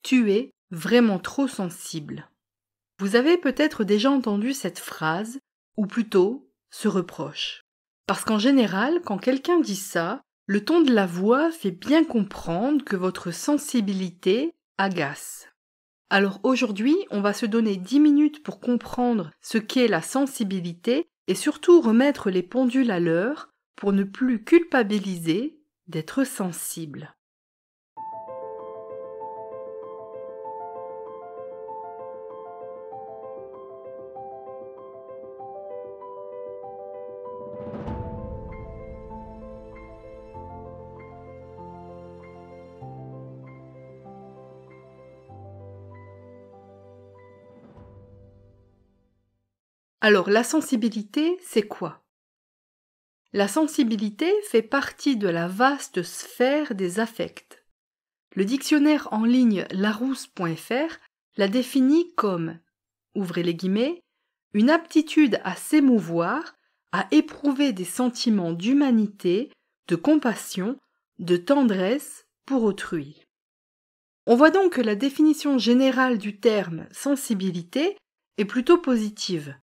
Tu es vraiment trop sensible. Vous avez peut-être déjà entendu cette phrase, ou plutôt ce reproche. Parce qu'en général, quand quelqu'un dit ça, le ton de la voix fait bien comprendre que votre sensibilité agace. Alors aujourd'hui, on va se donner 10 minutes pour comprendre ce qu'est la sensibilité et surtout remettre les pendules à l'heure pour ne plus culpabiliser d'être sensible. Alors la sensibilité, c'est quoi ? La sensibilité fait partie de la vaste sphère des affects. Le dictionnaire en ligne larousse.fr la définit comme, ouvrez les guillemets, une aptitude à s'émouvoir, à éprouver des sentiments d'humanité, de compassion, de tendresse pour autrui. On voit donc que la définition générale du terme sensibilité est plutôt positive.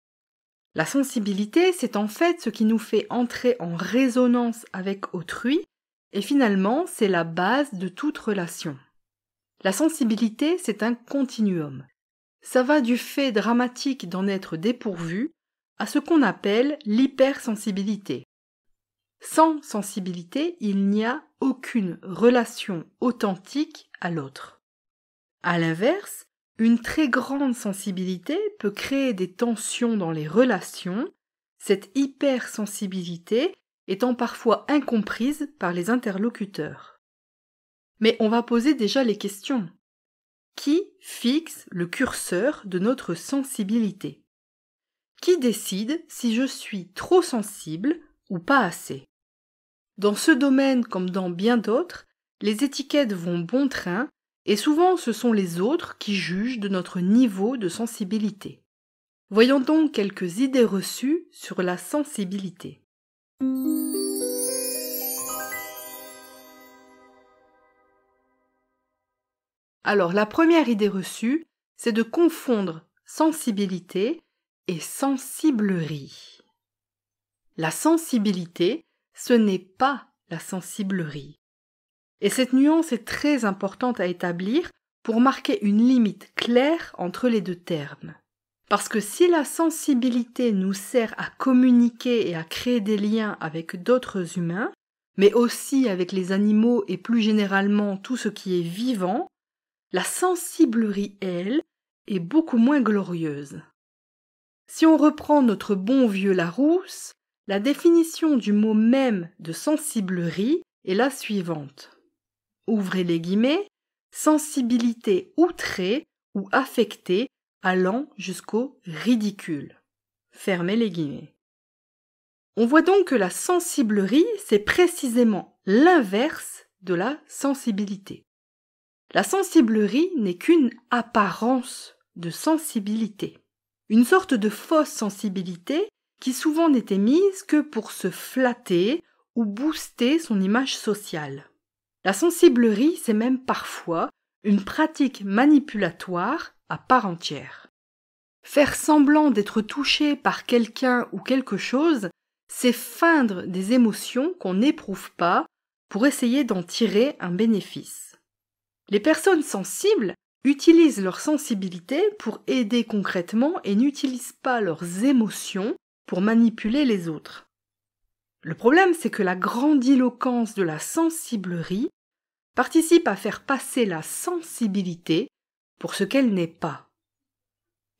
La sensibilité, c'est en fait ce qui nous fait entrer en résonance avec autrui, et finalement, c'est la base de toute relation. La sensibilité, c'est un continuum. Ça va du fait dramatique d'en être dépourvu à ce qu'on appelle l'hypersensibilité. Sans sensibilité, il n'y a aucune relation authentique à l'autre. À l'inverse, une très grande sensibilité peut créer des tensions dans les relations, cette hypersensibilité étant parfois incomprise par les interlocuteurs. Mais on va poser déjà les questions. Qui fixe le curseur de notre sensibilité ? Qui décide si je suis trop sensible ou pas assez ? Dans ce domaine comme dans bien d'autres, les étiquettes vont bon train et souvent ce sont les autres qui jugent de notre niveau de sensibilité. Voyons donc quelques idées reçues sur la sensibilité. Alors la première idée reçue, c'est de confondre sensibilité et sensiblerie. La sensibilité, ce n'est pas la sensiblerie. Et cette nuance est très importante à établir pour marquer une limite claire entre les deux termes. Parce que si la sensibilité nous sert à communiquer et à créer des liens avec d'autres humains, mais aussi avec les animaux et plus généralement tout ce qui est vivant, la sensiblerie, elle, est beaucoup moins glorieuse. Si on reprend notre bon vieux Larousse, la définition du mot même de sensiblerie est la suivante. Ouvrez les guillemets, sensibilité outrée ou affectée allant jusqu'au ridicule. Fermez les guillemets. On voit donc que la sensiblerie, c'est précisément l'inverse de la sensibilité. La sensiblerie n'est qu'une apparence de sensibilité, une sorte de fausse sensibilité qui souvent n'est émise que pour se flatter ou booster son image sociale. La sensiblerie, c'est même parfois une pratique manipulatoire à part entière. Faire semblant d'être touché par quelqu'un ou quelque chose, c'est feindre des émotions qu'on n'éprouve pas pour essayer d'en tirer un bénéfice. Les personnes sensibles utilisent leur sensibilité pour aider concrètement et n'utilisent pas leurs émotions pour manipuler les autres. Le problème, c'est que la grandiloquence de la sensiblerie participe à faire passer la sensibilité pour ce qu'elle n'est pas.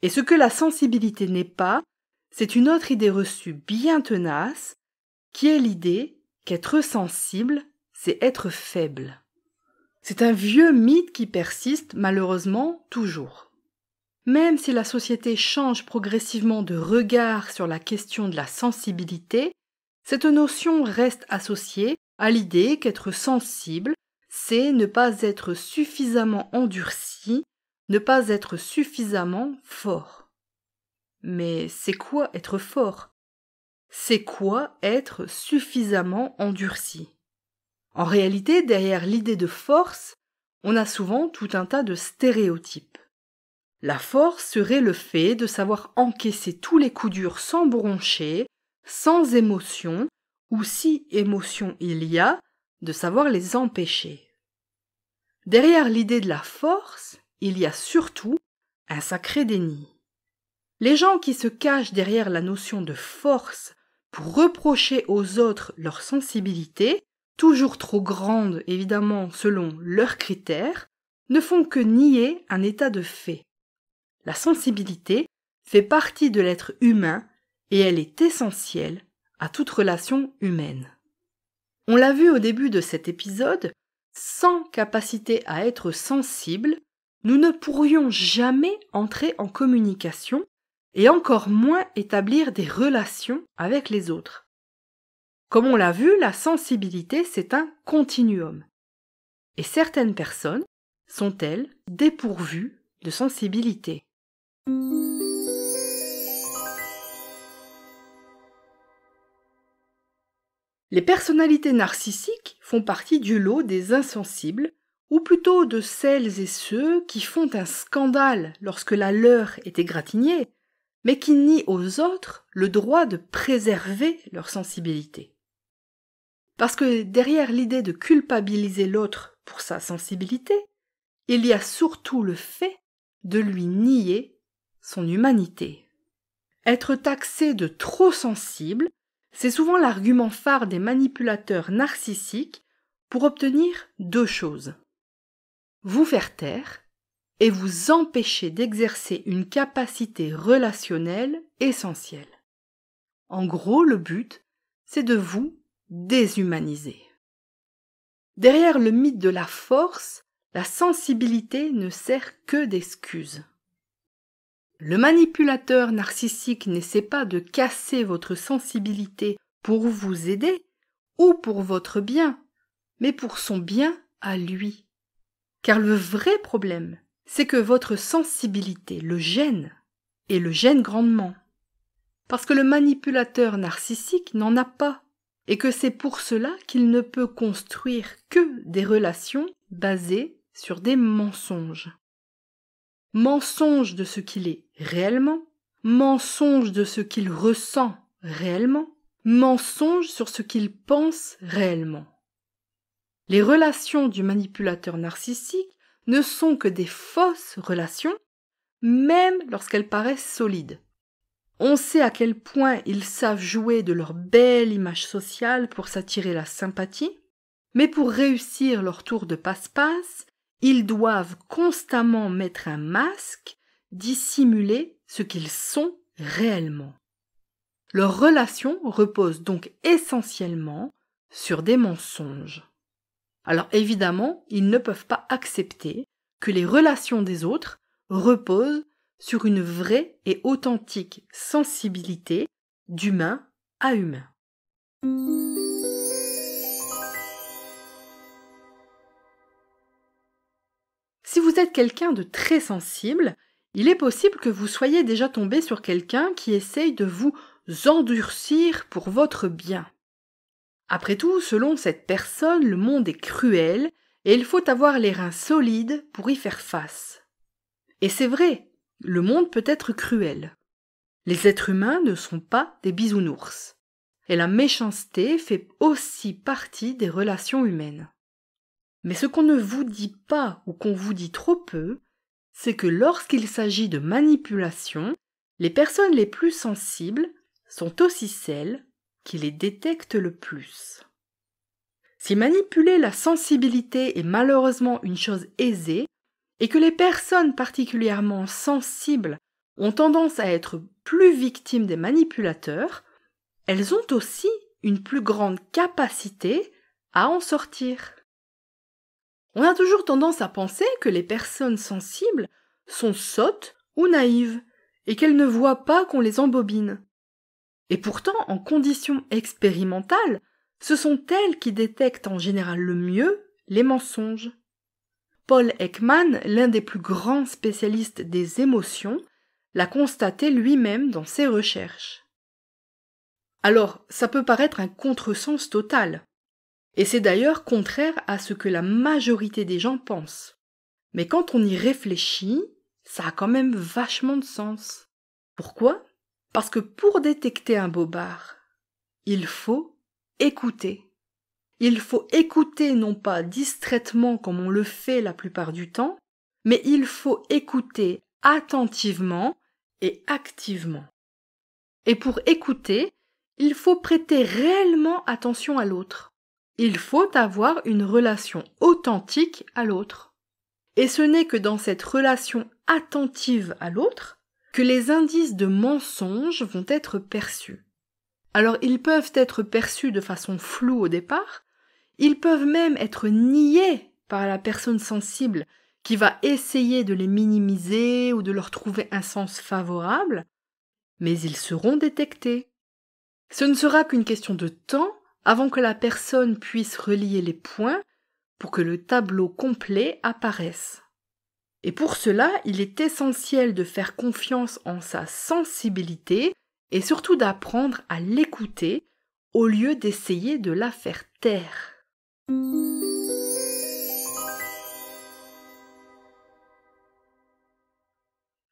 Et ce que la sensibilité n'est pas, c'est une autre idée reçue bien tenace, qui est l'idée qu'être sensible, c'est être faible. C'est un vieux mythe qui persiste malheureusement toujours. Même si la société change progressivement de regard sur la question de la sensibilité, cette notion reste associée à l'idée qu'être sensible, c'est ne pas être suffisamment endurci, ne pas être suffisamment fort. Mais c'est quoi être fort ? C'est quoi être suffisamment endurci ? En réalité, derrière l'idée de force, on a souvent tout un tas de stéréotypes. La force serait le fait de savoir encaisser tous les coups durs sans broncher, sans émotion, ou si émotion il y a, de savoir les empêcher. Derrière l'idée de la force, il y a surtout un sacré déni. Les gens qui se cachent derrière la notion de force pour reprocher aux autres leur sensibilité, toujours trop grande évidemment selon leurs critères, ne font que nier un état de fait. La sensibilité fait partie de l'être humain et elle est essentielle à toute relation humaine. On l'a vu au début de cet épisode, sans capacité à être sensible, nous ne pourrions jamais entrer en communication et encore moins établir des relations avec les autres. Comme on l'a vu, la sensibilité, c'est un continuum. Et certaines personnes sont-elles dépourvues de sensibilité. Les personnalités narcissiques font partie du lot des insensibles, ou plutôt de celles et ceux qui font un scandale lorsque la leur est égratignée, mais qui nient aux autres le droit de préserver leur sensibilité. Parce que derrière l'idée de culpabiliser l'autre pour sa sensibilité, il y a surtout le fait de lui nier son humanité. Être taxé de trop sensible, c'est souvent l'argument phare des manipulateurs narcissiques pour obtenir deux choses. Vous faire taire et vous empêcher d'exercer une capacité relationnelle essentielle. En gros, le but, c'est de vous déshumaniser. Derrière le mythe de la force, la sensibilité ne sert que d'excuse. Le manipulateur narcissique n'essaie pas de casser votre sensibilité pour vous aider ou pour votre bien, mais pour son bien à lui. Car le vrai problème, c'est que votre sensibilité le gêne, et le gêne grandement. Parce que le manipulateur narcissique n'en a pas, et que c'est pour cela qu'il ne peut construire que des relations basées sur des mensonges. Mensonge de ce qu'il est réellement, mensonge de ce qu'il ressent réellement, mensonge sur ce qu'il pense réellement. Les relations du manipulateur narcissique ne sont que des fausses relations, même lorsqu'elles paraissent solides. On sait à quel point ils savent jouer de leur belle image sociale pour s'attirer la sympathie, mais pour réussir leur tour de passe-passe, ils doivent constamment mettre un masque, dissimuler ce qu'ils sont réellement. Leur relation repose donc essentiellement sur des mensonges. Alors évidemment, ils ne peuvent pas accepter que les relations des autres reposent sur une vraie et authentique sensibilité d'humain à humain. Si vous êtes quelqu'un de très sensible, il est possible que vous soyez déjà tombé sur quelqu'un qui essaye de vous endurcir pour votre bien. Après tout, selon cette personne, le monde est cruel et il faut avoir les reins solides pour y faire face. Et c'est vrai, le monde peut être cruel. Les êtres humains ne sont pas des bisounours. Et la méchanceté fait aussi partie des relations humaines. Mais ce qu'on ne vous dit pas ou qu'on vous dit trop peu, c'est que lorsqu'il s'agit de manipulation, les personnes les plus sensibles sont aussi celles qui les détectent le plus. Si manipuler la sensibilité est malheureusement une chose aisée, et que les personnes particulièrement sensibles ont tendance à être plus victimes des manipulateurs, elles ont aussi une plus grande capacité à en sortir. On a toujours tendance à penser que les personnes sensibles sont sottes ou naïves et qu'elles ne voient pas qu'on les embobine. Et pourtant, en conditions expérimentales, ce sont elles qui détectent en général le mieux les mensonges. Paul Ekman, l'un des plus grands spécialistes des émotions, l'a constaté lui-même dans ses recherches. Alors, ça peut paraître un contresens total. Et c'est d'ailleurs contraire à ce que la majorité des gens pensent. Mais quand on y réfléchit, ça a quand même vachement de sens. Pourquoi ? Parce que pour détecter un bobard, il faut écouter. Il faut écouter non pas distraitement comme on le fait la plupart du temps, mais il faut écouter attentivement et activement. Et pour écouter, il faut prêter réellement attention à l'autre. Il faut avoir une relation authentique à l'autre. Et ce n'est que dans cette relation attentive à l'autre que les indices de mensonge vont être perçus. Alors ils peuvent être perçus de façon floue au départ, ils peuvent même être niés par la personne sensible qui va essayer de les minimiser ou de leur trouver un sens favorable, mais ils seront détectés. Ce ne sera qu'une question de temps avant que la personne puisse relier les points pour que le tableau complet apparaisse. Et pour cela, il est essentiel de faire confiance en sa sensibilité et surtout d'apprendre à l'écouter au lieu d'essayer de la faire taire.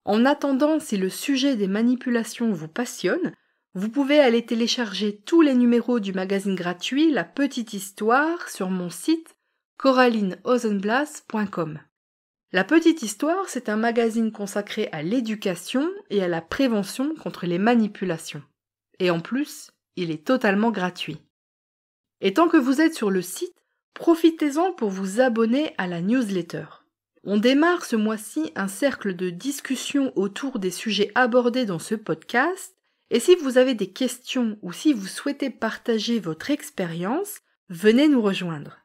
En attendant, si le sujet des manipulations vous passionne, vous pouvez aller télécharger tous les numéros du magazine gratuit La Petite Histoire sur mon site coralineozenblas.com. La Petite Histoire, c'est un magazine consacré à l'éducation et à la prévention contre les manipulations. Et en plus, il est totalement gratuit. Et tant que vous êtes sur le site, profitez-en pour vous abonner à la newsletter. On démarre ce mois-ci un cercle de discussion autour des sujets abordés dans ce podcast, et si vous avez des questions ou si vous souhaitez partager votre expérience, venez nous rejoindre.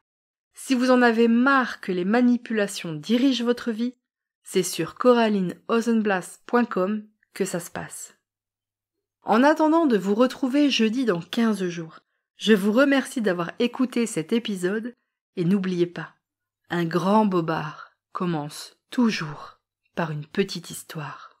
Si vous en avez marre que les manipulations dirigent votre vie, c'est sur coralineozenblas.com que ça se passe. En attendant de vous retrouver jeudi dans 15 jours, je vous remercie d'avoir écouté cet épisode et n'oubliez pas, un grand bobard commence toujours par une petite histoire.